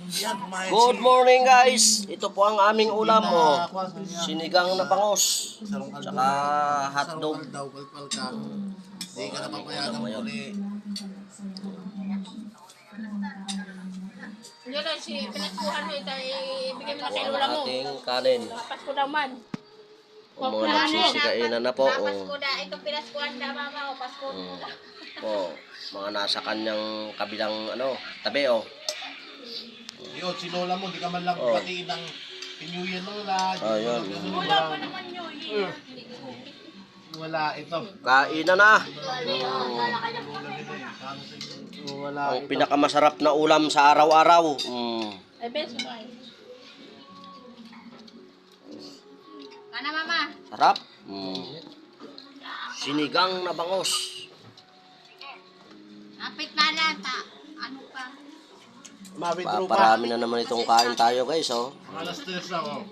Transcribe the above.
Good morning guys. Ito po ang aming ulam mo. Sinigang na bangos. Tsaka hotdog. Hindi ka na papayagan muli. Hindi na, pinaskuhan mo ito, ibigay mo na Ito kay ang lula mo. ating kanin. Pasko daw man. O mga nagsisikainan na po. Pasko na, itong pinaskuhan na mama o Pasko. Po, mga nasa kanyang kabilang tabi oh. Yun, si Lola mo, di ka man lang batiin ng New Year Lola. Ayun. Wala pa naman yun. Wala, ito. Kainan na. Wala, Ang pinakamasarap na ulam sa araw-araw. Ay, beso mo ay. Kana mama. Sarap. Sinigang na bangos. Apit na lang, ano pa? Ma-withdraw pa. Parami na naman itong kain tayo guys oh. Alas 3 ako.